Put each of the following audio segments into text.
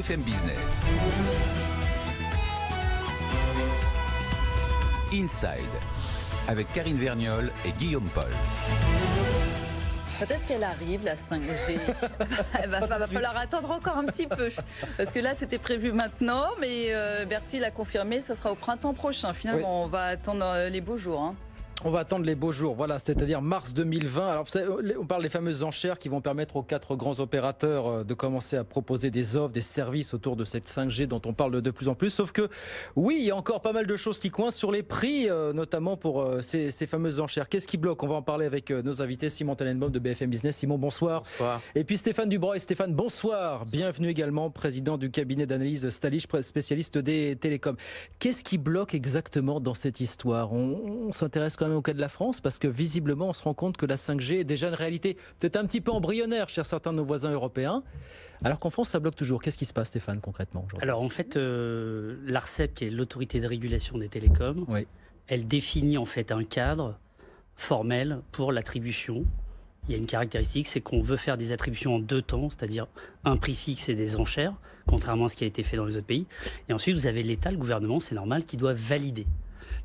BFM Business. Inside, avec Karine Vergnol et Guillaume Paul. Quand est-ce qu'elle arrive, la 5G? Il va falloir attendre encore un petit peu. Parce que là, c'était prévu maintenant, mais Bercy l'a confirmé, ce sera au printemps prochain. Finalement, on va attendre les beaux jours. On va attendre les beaux jours, voilà, c'est-à-dire mars 2020. Alors, on parle des fameuses enchères qui vont permettre aux 4 grands opérateurs de commencer à proposer des offres, des services autour de cette 5G dont on parle de plus en plus. Sauf que, oui, il y a encore pas mal de choses qui coincent sur les prix, notamment pour ces fameuses enchères. Qu'est-ce qui bloque? On va en parler avec nos invités. Simon Tenenbaum de BFM Business. Simon, bonsoir. Bonsoir. Et puis Stéphane Dubroy. Stéphane, bonsoir. Bienvenue également, président du cabinet d'analyse Stalich, spécialiste des télécoms. Qu'est-ce qui bloque exactement dans cette histoire? On s'intéresse quand même au cas de la France, parce que visiblement on se rend compte que la 5G est déjà une réalité peut-être un petit peu embryonnaire chez certains de nos voisins européens, alors qu'en France ça bloque toujours. Qu'est-ce qui se passe, Stéphane, concrètement aujourd'hui? Alors en fait, l'ARCEP, qui est l'autorité de régulation des télécoms, oui, elle définit en fait un cadre formel pour l'attribution. Il y a une caractéristique, c'est qu'on veut faire des attributions en 2 temps, c'est-à-dire un prix fixe et des enchères, contrairement à ce qui a été fait dans les autres pays. Et ensuite vous avez l'État, le gouvernement, c'est normal, qui doit valider.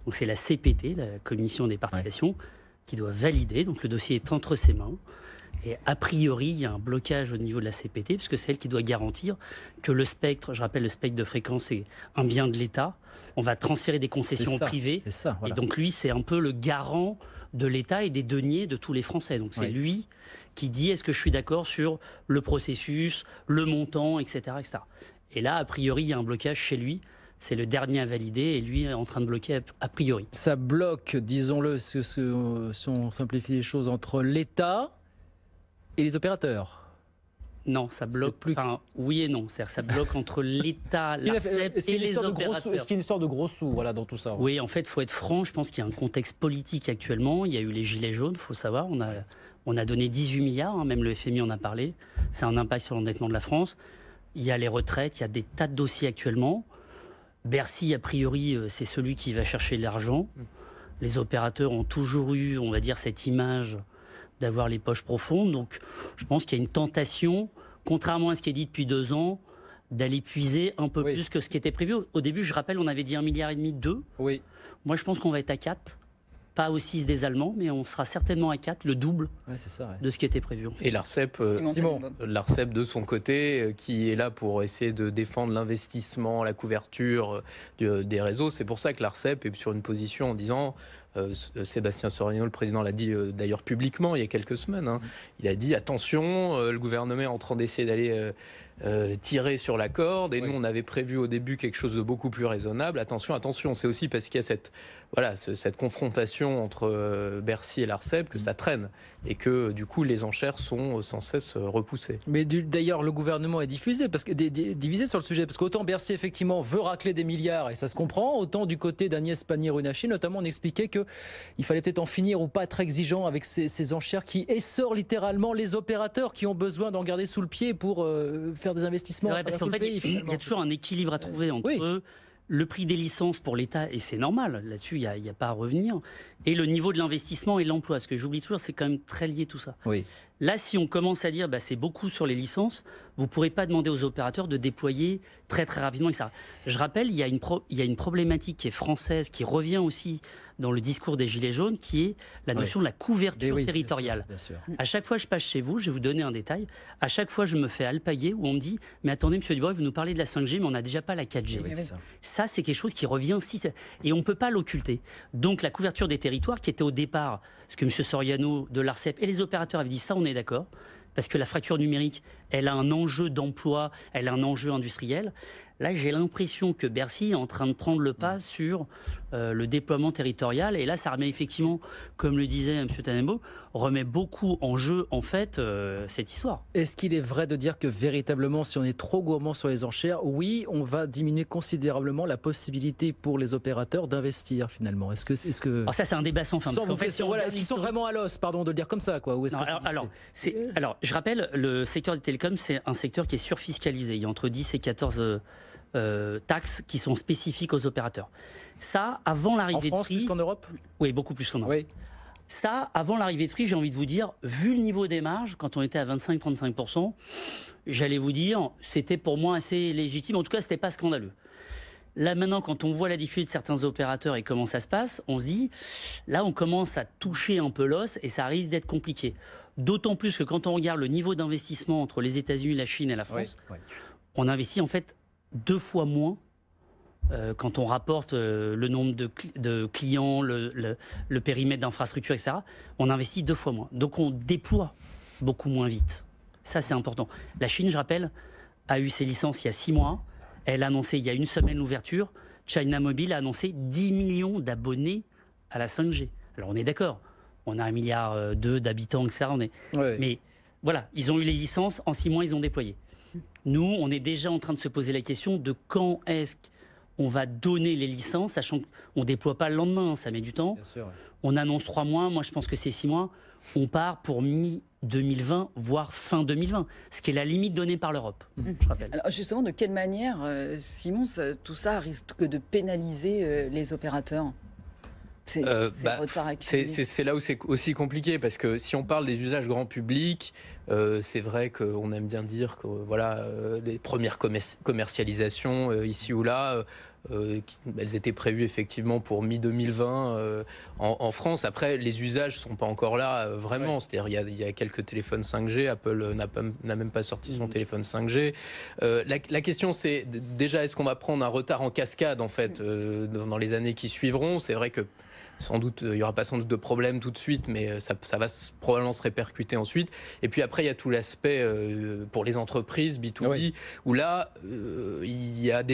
Donc c'est la CPT, la Commission des participations, qui doit valider. Donc le dossier est entre ses mains. Et a priori, il y a un blocage au niveau de la CPT, puisque c'est elle qui doit garantir que le spectre, je rappelle, le spectre de fréquence est un bien de l'État. On va transférer des concessions privées. C'est ça, voilà. Et donc lui, c'est un peu le garant de l'État et des deniers de tous les Français. Donc c'est lui qui dit, est-ce que je suis d'accord sur le processus, le montant, etc., etc. Et là, a priori, il y a un blocage chez lui. C'est le dernier à valider et lui est en train de bloquer a priori. Ça bloque, disons-le, si on simplifie les choses, entre l'État et les opérateurs. Non, ça bloque. Enfin, oui et non. C'est-à-dire, ça bloque entre l'État, l'ARCEP et les opérateurs. Est-ce qu'il y a une histoire de gros sous, voilà, dans tout ça? Oui, en fait, il faut être franc. Je pense qu'il y a un contexte politique actuellement. Il y a eu les gilets jaunes, il faut savoir. On a donné 18 milliards, même le FMI en a parlé. C'est un impact sur l'endettement de la France. Il y a les retraites, il y a des tas de dossiers actuellement. Bercy, a priori, c'est celui qui va chercher l'argent. Les opérateurs ont toujours eu, on va dire, cette image d'avoir les poches profondes. Donc, je pense qu'il y a une tentation, contrairement à ce qui est dit depuis 2 ans, d'aller puiser un peu plus que ce qui était prévu. Au début, je rappelle, on avait dit 1,5 milliard, 2. Oui. Moi, je pense qu'on va être à 4. Pas aux 6 des Allemands, mais on sera certainement à 4, le double de ce qui était prévu. En fait. Et l'ARCEP, l'ARCEP de son côté, qui est là pour essayer de défendre l'investissement, la couverture des réseaux. C'est pour ça que l'ARCEP est sur une position en disant, Sébastien Soriano, le président, l'a dit d'ailleurs publiquement il y a quelques semaines, il a dit attention, le gouvernement est en train d'essayer d'aller tirer sur la corde, et nous on avait prévu au début quelque chose de beaucoup plus raisonnable. Attention, attention, c'est aussi parce qu'il y a cette confrontation entre Bercy et l'ARCEP que ça traîne, et que du coup les enchères sont sans cesse repoussées. Mais d'ailleurs le gouvernement est divisé sur le sujet, parce qu'autant Bercy effectivement veut racler des milliards, et ça se comprend, autant du côté d'Agnès Pannier-Runacher notamment, on expliquait qu'il fallait peut-être en finir ou pas être exigeant avec ces enchères qui essorent littéralement les opérateurs qui ont besoin d'en garder sous le pied pour faire des investissements. C'est vrai, parce qu'en fait, il y a toujours un équilibre à trouver entre le prix des licences pour l'État, et c'est normal, là-dessus, il n'y a pas à revenir, et le niveau de l'investissement et l'emploi. Ce que j'oublie toujours, c'est quand même très lié tout ça. Oui. Là, si on commence à dire c'est beaucoup sur les licences, vous ne pourrez pas demander aux opérateurs de déployer très très rapidement, etc. Je rappelle, il y a une problématique qui est française, qui revient aussi dans le discours des Gilets jaunes, qui est la notion de la couverture territoriale. Bien sûr. À chaque fois que je passe chez vous, je vais vous donner un détail, à chaque fois je me fais alpaguer où on me dit « Mais attendez, monsieur Dubroy, vous nous parlez de la 5G, mais on n'a déjà pas la 4G. Oui, ». Ça, c'est quelque chose qui revient aussi, et on ne peut pas l'occulter. Donc la couverture des territoires, qui était au départ, ce que monsieur Soriano de l'ARCEP et les opérateurs avaient dit, ça on est d'accord, parce que la fracture numérique, elle a un enjeu d'emploi, elle a un enjeu industriel. Là, j'ai l'impression que Bercy est en train de prendre le pas sur le déploiement territorial. Et là, ça remet effectivement, comme le disait M. Tenenbaum, remet beaucoup en jeu, en fait, cette histoire. Est-ce qu'il est vrai de dire que véritablement, si on est trop gourmand sur les enchères, oui, on va diminuer considérablement la possibilité pour les opérateurs d'investir finalement? Est-ce que... Alors ça, c'est un débat sans fin. En fait, est-ce qu'ils sont vraiment à l'os, pardon de le dire comme ça, quoi? Ou est-ce alors, je rappelle, le secteur des télécoms, c'est un secteur qui est surfiscalisé. Il y a entre 10 et 14 taxes qui sont spécifiques aux opérateurs. Ça, avant l'arrivée de Free... En France, plus qu'en Europe? Oui, beaucoup plus qu'en Europe. Oui. Ça, avant l'arrivée de Free, j'ai envie de vous dire, vu le niveau des marges, quand on était à 25-35%, j'allais vous dire, c'était pour moi assez légitime. En tout cas, c'était pas scandaleux. Là, maintenant, quand on voit la difficulté de certains opérateurs et comment ça se passe, on se dit, là, on commence à toucher un peu l'os et ça risque d'être compliqué. D'autant plus que quand on regarde le niveau d'investissement entre les États-Unis, la Chine et la France, on investit en fait 2 fois moins quand on rapporte le nombre de clients, le périmètre d'infrastructure, etc. On investit 2 fois moins. Donc, on déploie beaucoup moins vite. Ça, c'est important. La Chine, je rappelle, a eu ses licences il y a 6 mois. Elle a annoncé il y a une semaine l'ouverture. China Mobile a annoncé 10 millions d'abonnés à la 5G. Alors on est d'accord, on a 1,2 milliard d'habitants, etc. Mais voilà, ils ont eu les licences, en 6 mois ils ont déployé. Nous, on est déjà en train de se poser la question de quand est-ce qu'on va donner les licences, sachant qu'on ne déploie pas le lendemain, ça met du temps. Bien sûr, On annonce 3 mois, moi je pense que c'est 6 mois. On part pour mi-2020, voire fin 2020, ce qui est la limite donnée par l'Europe, je rappelle. Alors justement, de quelle manière, Simon, tout ça risque de pénaliser les opérateurs ? C'est là où c'est aussi compliqué, parce que si on parle des usages grand public, c'est vrai qu'on aime bien dire que voilà, des premières commercialisations ici ou là, elles étaient prévues effectivement pour mi-2020 en France. Après, les usages ne sont pas encore là vraiment. C'est-à-dire il y a quelques téléphones 5G, Apple n'a même pas sorti son téléphone 5G. La question c'est déjà, est-ce qu'on va prendre un retard en cascade en fait dans les années qui suivront? C'est vrai que sans doute, il n'y aura pas sans doute de problème tout de suite, mais ça va probablement se répercuter ensuite. Et puis après, il y a tout l'aspect pour les entreprises, B2B, où là, il y a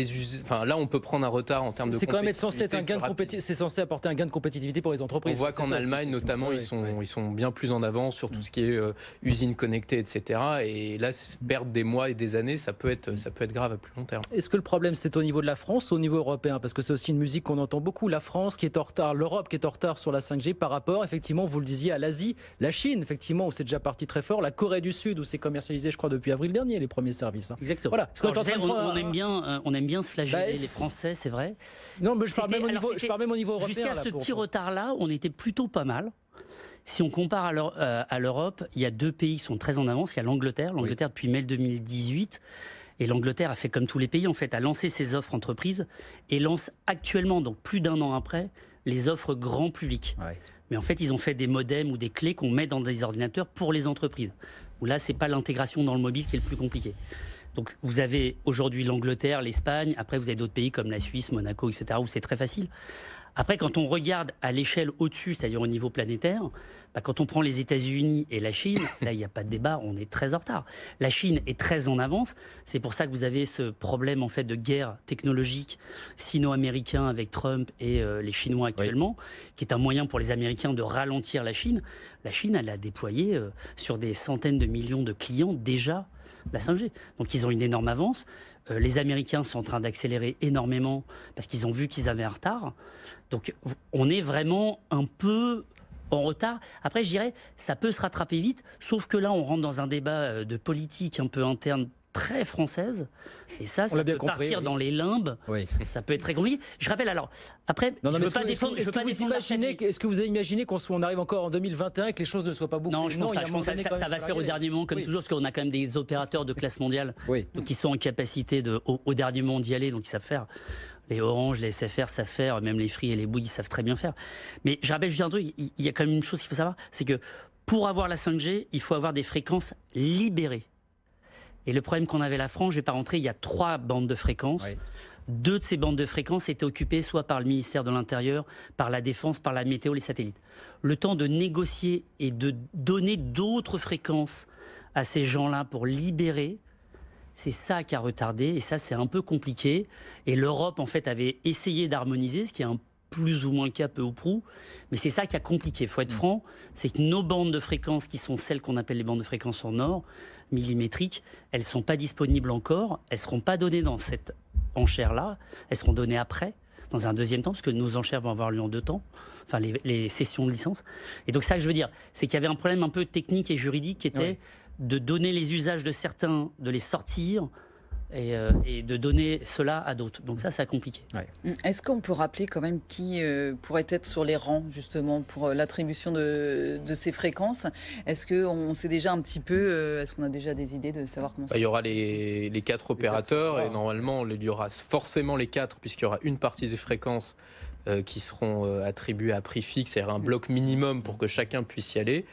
là, on peut prendre un retard en termes de compétitivité. C'est quand même c'est censé apporter un gain de compétitivité pour les entreprises. On voit qu'en Allemagne, notamment, ils sont bien plus en avance sur tout ce qui est usines connectées, etc. Et là, perdre des mois et des années, ça peut être grave à plus long terme. Est-ce que le problème, c'est au niveau de la France ou au niveau européen? Parce que c'est aussi une musique qu'on entend beaucoup. La France qui est en retard, l'Europe qui est en retard sur la 5G par rapport, effectivement, vous le disiez, à l'Asie, la Chine, effectivement, où c'est déjà parti très fort, la Corée du Sud, où c'est commercialisé, je crois, depuis avril dernier, les premiers services. Exactement. Voilà. On aime bien se flageller, les Français, c'est vrai. Non, mais je parle même au niveau européen. Jusqu'à ce petit retard-là, on était plutôt pas mal. Si on compare à l'Europe, il y a 2 pays qui sont très en avance. Il y a l'Angleterre depuis mai 2018. Et l'Angleterre a fait comme tous les pays, en fait, a lancé ses offres entreprises et lance actuellement, donc plus d'1 an après, les offres grand public. Mais en fait, ils ont fait des modems ou des clés qu'on met dans des ordinateurs pour les entreprises. Où là, c'est pas l'intégration dans le mobile qui est le plus compliqué. Donc, vous avez aujourd'hui l'Angleterre, l'Espagne. Après, vous avez d'autres pays comme la Suisse, Monaco, etc., où c'est très facile. Après, quand on regarde à l'échelle au-dessus, c'est-à-dire au niveau planétaire, quand on prend les États-Unis et la Chine, là, il n'y a pas de débat, on est très en retard. La Chine est très en avance. C'est pour ça que vous avez ce problème en fait de guerre technologique sino-américain avec Trump et les Chinois actuellement, qui est un moyen pour les Américains de ralentir la Chine. La Chine, elle a déployé sur des centaines de millions de clients déjà la 5G. Donc, ils ont une énorme avance. Les Américains sont en train d'accélérer énormément parce qu'ils ont vu qu'ils avaient un retard. Donc, on est vraiment un peu en retard. Après, je dirais, ça peut se rattraper vite, sauf que là, on rentre dans un débat de politique un peu interne très française, et ça peut partir dans les limbes, ça peut être très compliqué. Je rappelle alors, après, je ne veux pas défendre... Est-ce que vous avez imaginé qu'on arrive encore en 2021 et que les choses ne soient pas bouclées? Non, je pense que ça va se faire au dernier moment, comme toujours, parce qu'on a quand même des opérateurs de classe mondiale, donc qui sont en capacité au dernier moment d'y aller, donc ils savent faire. Les Orange, les SFR savent faire, même les Free et les Bouygues, ils savent très bien faire. Mais je rappelle juste un truc, il y a quand même une chose qu'il faut savoir, c'est que pour avoir la 5G, il faut avoir des fréquences libérées. Et le problème qu'on avait la France, je ne vais pas rentrer, il y a 3 bandes de fréquences. 2 de ces bandes de fréquences étaient occupées soit par le ministère de l'Intérieur, par la Défense, par la météo, les satellites. Le temps de négocier et de donner d'autres fréquences à ces gens-là pour libérer, c'est ça qui a retardé, et ça c'est un peu compliqué. Et l'Europe en fait avait essayé d'harmoniser, ce qui est un plus ou moins le cas peu ou prou, mais c'est ça qui a compliqué. Il faut être franc, c'est que nos bandes de fréquences, qui sont celles qu'on appelle les bandes de fréquences en or, millimétriques, elles ne sont pas disponibles encore, elles ne seront pas données dans cette enchère-là, elles seront données après, dans un deuxième temps, parce que nos enchères vont avoir lieu en 2 temps, enfin les sessions de licence. Et donc ça que je veux dire, c'est qu'il y avait un problème un peu technique et juridique qui était de donner les usages de certains, de les sortir et de donner cela à d'autres. Donc ça compliqué. Ouais. Est-ce qu'on peut rappeler quand même qui pourrait être sur les rangs justement pour l'attribution de ces fréquences? Est-ce qu'on sait déjà un petit peu, est-ce qu'on a déjà des idées de savoir comment ça Il y aura les 4 opérateurs et normalement il y aura forcément les 4 puisqu'il y aura une partie des fréquences qui seront attribuées à prix fixe, c'est-à-dire un bloc minimum pour que chacun puisse y aller.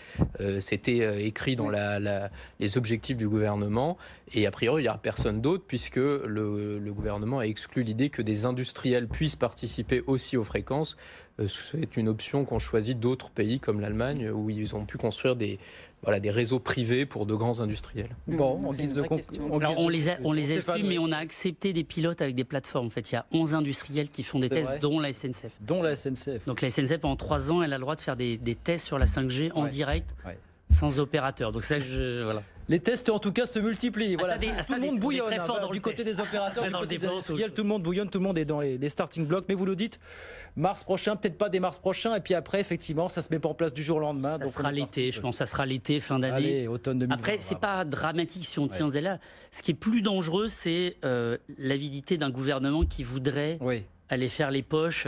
C'était écrit dans les objectifs du gouvernement et a priori il n'y aura personne d'autre puisque le gouvernement a exclu l'idée que des industriels puissent participer aussi aux fréquences. C'est une option qu'ont choisi d'autres pays comme l'Allemagne où ils ont pu construire des réseaux privés pour de grands industriels. Bon, C'est une vraie question. On les exclut, mais on a accepté des pilotes avec des plateformes. En fait, il y a 11 industriels qui font des tests, vrai. dont la SNCF. Dont la SNCF. Donc la SNCF, pendant 3 ans, elle a le droit de faire des tests sur la 5G en direct, Ouais. sans opérateur. Donc ça, voilà. Les tests, en tout cas, se multiplient. Voilà. Tout le monde bouillonne. très fort dans Du le côté test. des opérateurs, du Dans le côté des déploiement, industriels, tout le monde bouillonne, tout le monde est dans les starting blocks. Mais vous le dites, mars prochain, peut-être pas dès mars prochain. Et puis après, effectivement, ça se met pas en place du jour au lendemain. Ça sera l'été, je pense. Ça sera l'été, fin d'année. Allez, automne 2020. Après, c'est pas dramatique si on tient là. Ce qui est plus dangereux, c'est l'avidité d'un gouvernement qui voudrait aller faire les poches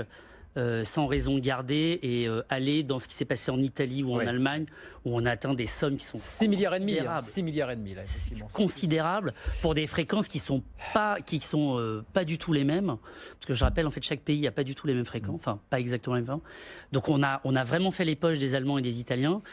sans raison garder et aller dans ce qui s'est passé en Italie ou en Allemagne où on a atteint des sommes qui sont 6,5 milliards. 6,5 milliards là, c'est considérable pour des fréquences qui sont pas du tout les mêmes, parce que je rappelle en fait chaque pays n'a pas du tout les mêmes fréquences, enfin pas exactement les mêmes. Donc on a vraiment fait les poches des Allemands et des Italiens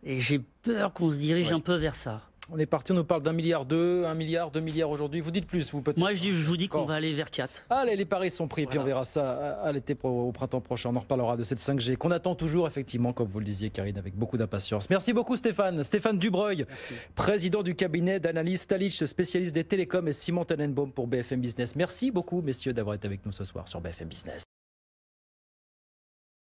et j'ai peur qu'on se dirige un peu vers ça. On est parti, on nous parle d'1,2 milliard, 1 milliard, 2 milliards aujourd'hui. Vous dites plus, vous peut-être. Moi, je vous dis qu'on va aller vers 4. Allez, les paris sont pris, puis on verra ça à l'été, au printemps prochain. On en reparlera de cette 5G qu'on attend toujours, effectivement, comme vous le disiez, Karine, avec beaucoup d'impatience. Merci beaucoup, Stéphane. Stéphane Dubreuil, président du cabinet d'analyse Talich, spécialiste des télécoms, et Simon Tannenbaum pour BFM Business. Merci beaucoup, messieurs, d'avoir été avec nous ce soir sur BFM Business.